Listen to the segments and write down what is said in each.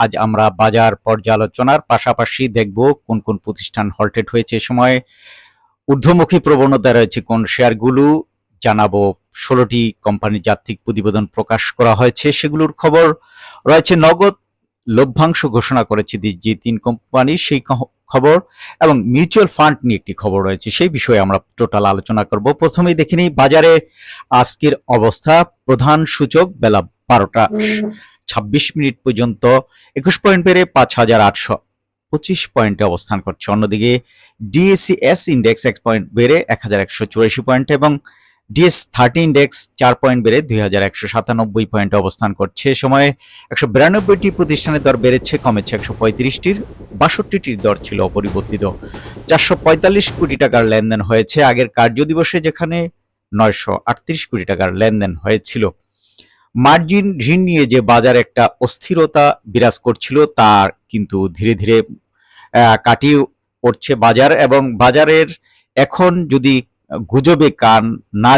আজ আমরা বাজার পর্যালোচনার পাশাপাশি দেখব কোন কোন প্রতিষ্ঠান হল্টেড হয়েছে এ সময়, ঊর্ধ্বমুখী প্রবণতা রয়েছে কোন শেয়ারগুলো, জানাবো 16টি কোম্পানির জাতীয় প্রতিবেদন প্রকাশ করা হয়েছে সেগুলোর খবর রয়েছে, নগদ লভ্যাংশ ঘোষণা করেছে যে 3 কোম্পানি সেই খবর, এবং মিউচুয়াল ফান্ড নিয়ে একটি খবর রয়েছে, সেই বিষয়ে আমরা টোটাল আলোচনা করব। প্রথমেই দেখে নিই বাজারে আজকের অবস্থা। প্রধান সূচক বেলা 12:26 পর্যন্ত 21 পয়েন্ট বেড়ে 5,825 পয়েন্টে অবস্থান করছে। অন্যদিকে ডিএসসিএস ইন্ডেক্স 1 পয়েন্ট বেড়ে 1,184 পয়েন্ট এবং ডিএস30 ইন্ডেক্স 4 পয়েন্ট বেড়ে 2,197 পয়েন্টে অবস্থান করছে। এ সময় 192টি প্রতিষ্ঠানের দর বেড়েছে, কমেছে 135টির, 62টির দর ছিল অপরিবর্তিত। 445 কোটি টাকার লেনদেন হয়েছে আগের কার্যদিবসে, যেখানে 938 কোটি টাকার লেনদেন হয়েছিল। মার্জিন ঋণ নিয়ে যে বাজারে একটা অস্থিরতা বিরাজ করছিল তার কিন্তু ধীরে ধীরে কাটিয়ে উঠছে বাজার, এবং বাজারের এখন যদি গুজবে কান না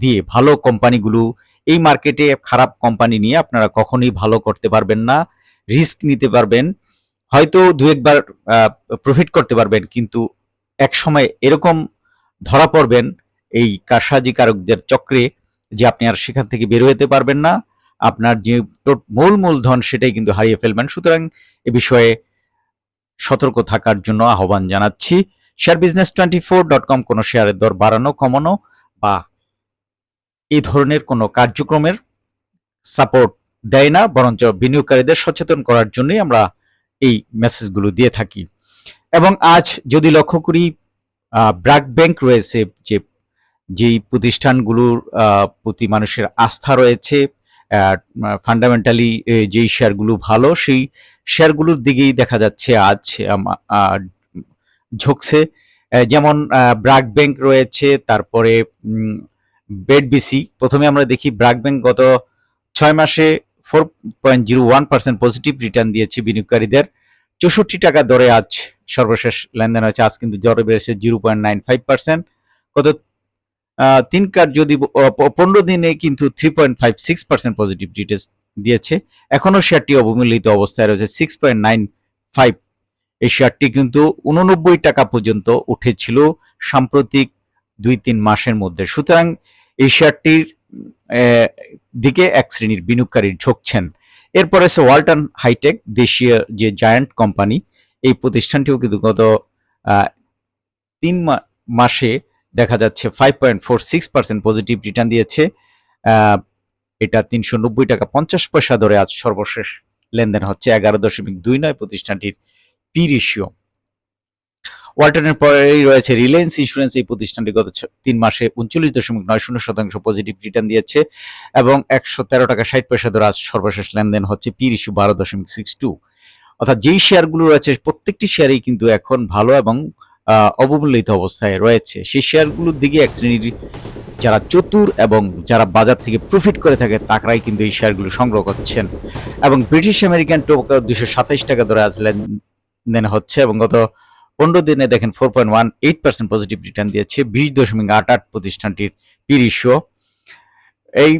দিয়ে ভালো কোম্পানিগুলো, এই মার্কেটে খারাপ কোম্পানি নিয়ে আপনারা কখনোই ভালো করতে পারবেন না, রিস্ক নিতে পারবেন, হয়তো দু একবার প্রফিট করতে পারবেন, কিন্তু এক সময় এরকম ধরা পড়বেন এই কারসাজিকারকদের চক্রে যে আপনি আর সেখান থেকে বের হতে পারবেন না, আপনার যে মূলধন সেটাই কিন্তু হারিয়ে ফেলবেন। সুতরাং এ বিষয়ে সতর্ক থাকার জন্য আহ্বান জানাচ্ছি। sharebusiness24.com কোনো শেয়ারের দর বাড়ানো কমানো বা এই ধরনের কোনো কার্যক্রমের সাপোর্ট দেয় না, বরঞ্চ বিনিয়োগকারীদের সচেতন করার জন্যই আমরা এই মেসেজগুলো দিয়ে থাকি। এবং আজ যদি লক্ষ্য করি, ব্র্যাক ব্যাংক রয়েছে, যেই প্রতিষ্ঠানগুলোর প্রতি মানুষের আস্থা রয়েছে, ফান্ডামেন্টালি যেই শেয়ারগুলো ভালো সেই শেয়ারগুলোর দিকেই দেখা যাচ্ছে আজ ঝুঁকছে। যেমন ব্র্যাক ব্যাংক রয়েছে, তারপরে বেডবিসি। প্রথমে আমরা দেখি ব্র্যাক ব্যাংক গত 6 মাসে 4.01% পজিটিভ রিটার্ন দিয়েছে বিনিয়োগকারীদের। 64 টাকা দরে আজ সর্বশেষ লেনদেন হয়েছে, আজ কিন্তু দরে বেড়েছে 0.95%। গত 3 কার্যদিবস 15 দিনে কিন্তু 3.56% পজিটিভ রিটার্ন দিয়েছে। এখনো শেয়ারটি অবমূল্যিত অবস্থায় রয়েছে 6.95। এই শেয়ারটি কিন্তু 89 টাকা পর্যন্ত উঠেছিল সাম্প্রতিক 2-3 মাসের মধ্যে। সুতরাং এই শেয়ারটির দিকে এক শ্রেণীর বিনিয়োগকারী ঝুঁকছেন। এরপর আছে ওয়ালটন হাইটেক, দেশীয় যে জায়ান্ট কোম্পানি, এই প্রতিষ্ঠানটিও কিন্তু গত 3 মাসে দেখা যাচ্ছে 5.46% পজিটিভ রিটার্ন দিয়েছে। এটা 390 টাকা 50 পয়সা ধরে আজ সর্বশেষ লেনদেন হচ্ছে। 11.29 প্রতিষ্ঠানটির পি রেশিও। ওয়ালটনের পরেই রয়েছে রিলায়েন্স ইন্স্যুরেন্স, এই প্রতিষ্ঠানটি গত 3 মাসে 39.90% পজিটিভ রিটার্ন দিয়েছে এবং 113 টাকা 60 পয়সা ধরে আজ সর্বশেষ লেনদেন হচ্ছে। P ratio 12.62। অর্থাৎ যেই শেয়ারগুলো রয়েছে প্রত্যেকটি শেয়ারই কিন্তু এখন ভালো এবং অবমূল্যিত অবস্থায় রয়েছে। সেই শেয়ারগুলোর দিকে এক শ্রেণীর যারা চতুর এবং যারা বাজার থেকে প্রফিট করে থাকে তারাই কিন্তু এই শেয়ারগুলো সংগ্রহ করছেন। এবং ব্রিটিশ আমেরিকান টোবাকো 227 টাকা ধরে আজ লেনদেন হচ্ছে এবং গত 15 দিনে দেখেন 4.18% পজিটিভ রিটার্ন দিয়েছে। 20.88 প্রতিষ্ঠানটির পি রেশিও। এই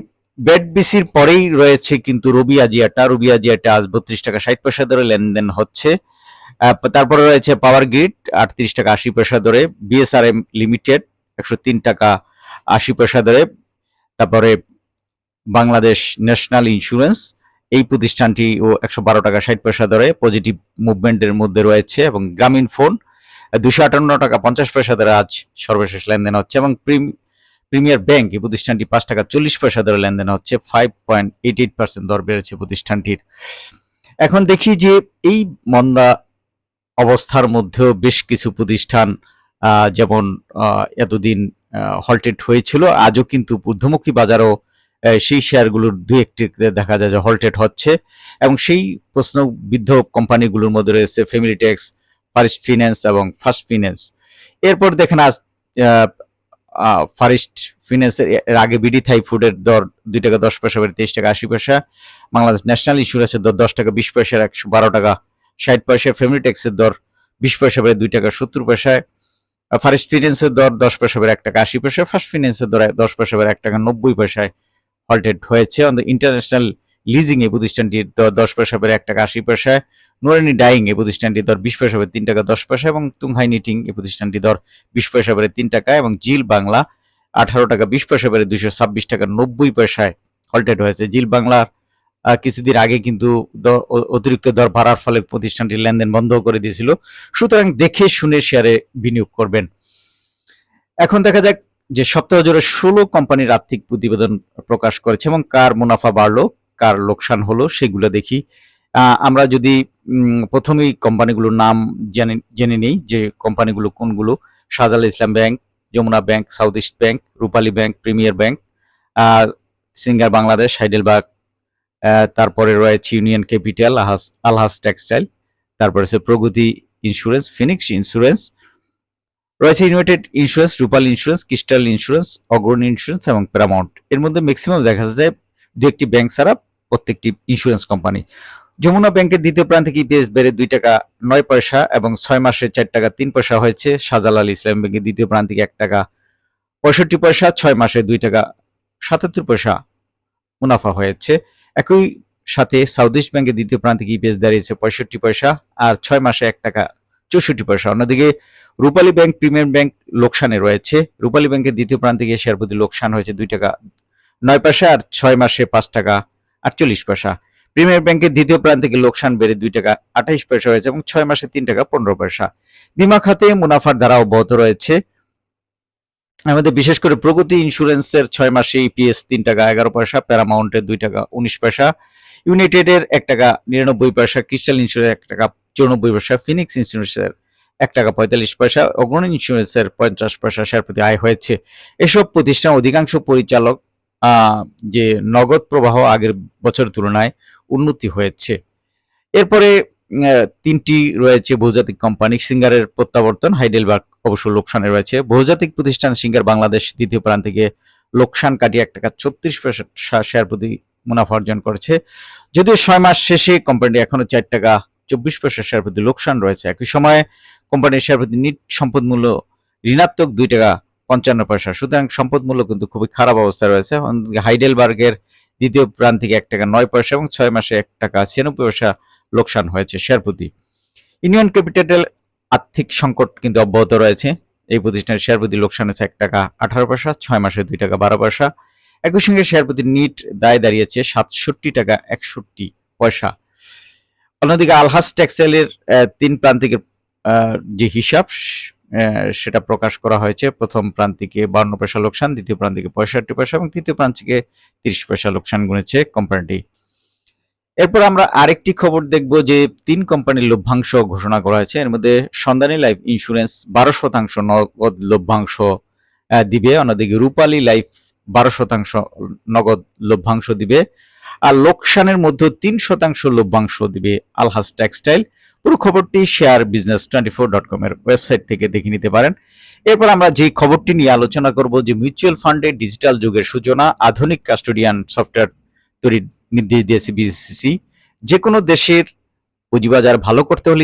বেডবিসির পরেই রয়েছে কিন্তু রবি আজিয়াটা আজ 32 টাকা 60 পয়সা ধরে লেনদেন হচ্ছে। তারপরে রয়েছে পাওয়ার গ্রিড 38 টাকা 80 পয়সা ধরে, বিএসআরএম লিমিটেড 103 টাকা 80 পয়সা ধরে, তারপরে বাংলাদেশ ন্যাশনাল ইন্স্যুরেন্স, এই প্রতিষ্ঠানটি ও 112 টাকা 60 পয়সা ধরে পজিটিভ মুভমেন্টের মধ্যে রয়েছে। এবং গ্রামীণ ফোন 258 টাকা 50 পয়সা ধরে আজ সর্বশেষ লেনদেন হচ্ছে। এবং প্রিমিয়ার ব্যাংক, এই প্রতিষ্ঠানটি 5 টাকা 40 পয়সা ধরে লেনদেন হচ্ছে। 5.88% দর বেড়েছে প্রতিষ্ঠানটির। এখন দেখি যে এই মন্দা অবস্থার মধ্যেও বেশ কিছু প্রতিষ্ঠান যেমন এতদিন হল্টেড হয়েছিল, আজও কিন্তু ঊর্ধ্বমুখী বাজারও সেই শেয়ারগুলোর দু একটি দেখা যায় যে হল্টেড হচ্ছে। এবং সেই প্রশ্নবিদ্ধ কোম্পানিগুলোর মধ্যে রয়েছে ফ্যামিলিটেক্স, ফারিস্ট ফিন্যান্স এবং ফার্স্ট ফিন্যান্স। এরপর দেখেন আজ ফারিস্ট ফিন্যান্সের আগে বিডি থাই ফুডের দর 2 টাকা 10 পয়সা বেড়ে 23 টাকা 80 পয়সা। বাংলাদেশ ন্যাশনাল ইন্স্যুরেন্সের দর 10 টাকা 20 পয়সার 112 টাকা 60 পয়সা। ফ্যামিলিটেক্সের দর 20 পয়সা বেড়ে 2 টাকা 70 পয়সায়। ফারিস্ট ফিন্যান্সের দর 10 পয়সা বেড়ে 1 টাকা 80 পয়সা। ফার্স্ট ফিন্যান্সের দর 10 পয়সা বেড়ে 1 টাকা 90 পয়সায় হল্টেড হয়েছে। অন দ্য ইন্টারন্যাশনাল লিজিং এই প্রতিষ্ঠানটির দর 10 পয়সা বেড়ে 1 টাকা 80 পয়সায়, নুরানি ডাইং এই প্রতিষ্ঠানটির দর 20 পয়সা বেড়ে 3 টাকা 10 পয়সা এবং তুংহাই নিটিং এই প্রতিষ্ঠানটির দর 20 পয়সা বেড়ে 3 টাকা এবং জিল বাংলা 18 টাকা 20 পয়সা বেড়ে 226 টাকা 90 পয়সায় হলটেড হয়েছে। জিল বাংলার কিছুদিন আগে কিন্তু অতিরিক্ত দর বাড়ার ফলে প্রতিষ্ঠানটির লেনদেন বন্ধ করে দিয়েছিল। সুতরাং দেখে শুনে শেয়ারে বিনিয়োগ করবেন। এখন দেখা যাক যে সপ্তাহ জুড়ে 16 কোম্পানির আর্থিক প্রতিবেদন প্রকাশ করেছে এবং কার মুনাফা বাড়লো কার লোকসান হলো সেগুলো দেখি। আমরা যদি প্রথমেই কোম্পানিগুলোর নাম জেনে নেই যে কোম্পানিগুলো কোনগুলো: Shahjalal Islam Bank, Jamuna Bank, South East Bank, Rupali Bank, Premier Bank, Singer Bangladesh, Heidelberg, তারপরে রয়েছে ইউনিয়ন ক্যাপিটাল, আলহাস টেক্সটাইল, তারপরে আছে প্রগতি ইন্স্যুরেন্স, ফিনিক্স ইন্স্যুরেন্স, রয়েছে United Insurance, Rupali Insurance, Crystal Insurance, Agrani Insurance এবং প্যারামাউন্ট। এর মধ্যে ম্যাক্সিমাম দেখা যায় দু একটি ব্যাংক ছাড়া প্রত্যেকটি ইন্স্যুরেন্স কোম্পানি। যমুনা ব্যাংকের দ্বিতীয় প্রান্তিক ইপিএস বেড়ে 2 টাকা 9 পয়সা এবং 6 মাসে 4 টাকা 3 পয়সা হয়েছে। শাহজালাল ইসলাম ব্যাংকের দ্বিতীয় প্রান্তিক 1 টাকা 65 পয়সা, 6 মাসে 2 টাকা 77 পয়সা মুনাফা হয়েছে। একই সাথে সাউথ ইস্ট ব্যাংকের দ্বিতীয় প্রান্তিক ইপিএস দাঁড়িয়েছে 65 পয়সা আর 6 মাসে 1 টাকা 64 পয়সা। অন্যদিকে রূপালী ব্যাংক, প্রিমিয়াম ব্যাংক লোকসানে রয়েছে। রূপালী ব্যাংকের দ্বিতীয় প্রান্তিকে শেয়ার প্রতি লোকসান হয়েছে 2 টাকা 9 পয়সা আর 6 মাসে 5 টাকা 48 পয়সা। প্রিমিয়ার ব্যাংকের দ্বিতীয় প্রান্তিকে লোকসান বেড়ে 2 টাকা 28 পয়সা হয়েছে এবং 6 মাসে 3 টাকা 15 পয়সা। বিমা খাতে মুনাফার ধারা অব্যাহত রয়েছে। আমাদের বিশেষ করে প্রগতি ইন্স্যুরেন্সের 6 মাসে ইপিএস 3 টাকা 11 পয়সা, প্যারামাউন্টের 2 টাকা 19 পয়সা, ইউনাইটেডের 1 টাকা 99 পয়সা, ক্রিস্টাল ইন্স্যুরেন্স 1 টাকা 94 পয়সা, ফিনিক্স ইন্স্যুরেন্সের 1 টাকা 45 পয়সা, অগ্রণী ইন্স্যুরেন্সের 50 পয়সা শেয়ার প্রতি আয় হয়েছে। এসব প্রতিষ্ঠান অধিকাংশ পরিচালক যে নগদ প্রবাহ আগের বছর তুলনায় উন্নতি হয়েছে। এরপরে 3টি রয়েছে বহুজাতিক কোম্পানি। সিঙ্গারের প্রত্যাবর্তন, হাইডেলবার্গ অবশ্য লোকসানে রয়েছে। বহুজাতিক প্রতিষ্ঠান সিঙ্গার বাংলাদেশ দ্বিতীয় প্রান্তিকে লোকসান কাটিয়ে 1 টাকা 34 পয়সা শেয়ার প্রতি মুনাফা অর্জন করেছে। যদিও 6 মাস শেষে কোম্পানিটি এখনো 4 টাকা 24 পয়সা শেয়ার প্রতি লোকসান রয়েছে। একই সময়ে কোম্পানির শেয়ার প্রতি নিট সম্পদ মূল্য ঋণাত্মক 2 টাকা 55 পয়সা। সুতরাং সম্পদ মূল্য কিন্তু খুবই খারাপ অবস্থায় রয়েছে। হাইডেলবার্গের দ্বিতীয় প্রান্তিকে 1 টাকা 9 পয়সা এবং 6 মাসে 1 টাকা 96 পয়সা লোকসান হয়েছে শেয়ার প্রতি। ইউনিয়ন ক্যাপিটাল আর্থিক সংকট কিন্তু অব্যাহত রয়েছে। এই প্রতিষ্ঠানের শেয়ার প্রতি লোকসান হচ্ছে 1 টাকা 18 পয়সা, 6 মাসে 2 টাকা 12 পয়সা। একই সঙ্গে শেয়ার প্রতি নিট দায় দাঁড়িয়েছে 67 টাকা 61 পয়সা। অন্যদিকে আলহাস টেক্সটাইলের 3 প্রান্তিকের যে হিসাব সেটা প্রকাশ করা হয়েছে। প্রথম প্রান্তিকে 52 পয়সা লোকসান, দ্বিতীয় প্রান্তিকে 65 পয়সা এবং তৃতীয় প্রান্তিকে 30 পয়সা লোকসান গুনেছে কোম্পানিটি। এরপর আমরা আরেকটি খবর দেখব যে 3 কোম্পানির লভ্যাংশ ঘোষণা করা হয়েছে। এর মধ্যে সন্ধানী লাইফ ইন্স্যুরেন্স 12% নগদ লভ্যাংশ দিবে। অন্যদিকে রূপালী লাইফ 12% নগদ লভ্যাংশ দিবে। আর লোকসানের মধ্যে 3% লভ্যাংশ দিবে আলহাস টেক্সটাইল। পুরো খবরটি শেয়ার বিজনেস 24.com এর ওয়েবসাইট থেকে দেখে নিতে পারেন। এরপর আমরা যে খবরটি নিয়ে আলোচনা করব যে মিউচুয়াল ফান্ডে ডিজিটাল যুগের সূচনা, আধুনিক কাস্টোডিয়ান সফটওয়্যার তৈরির নির্দেশ দিয়েছে বিসিসি। যে কোনো দেশের পুঁজিবাজার ভালো করতে হলে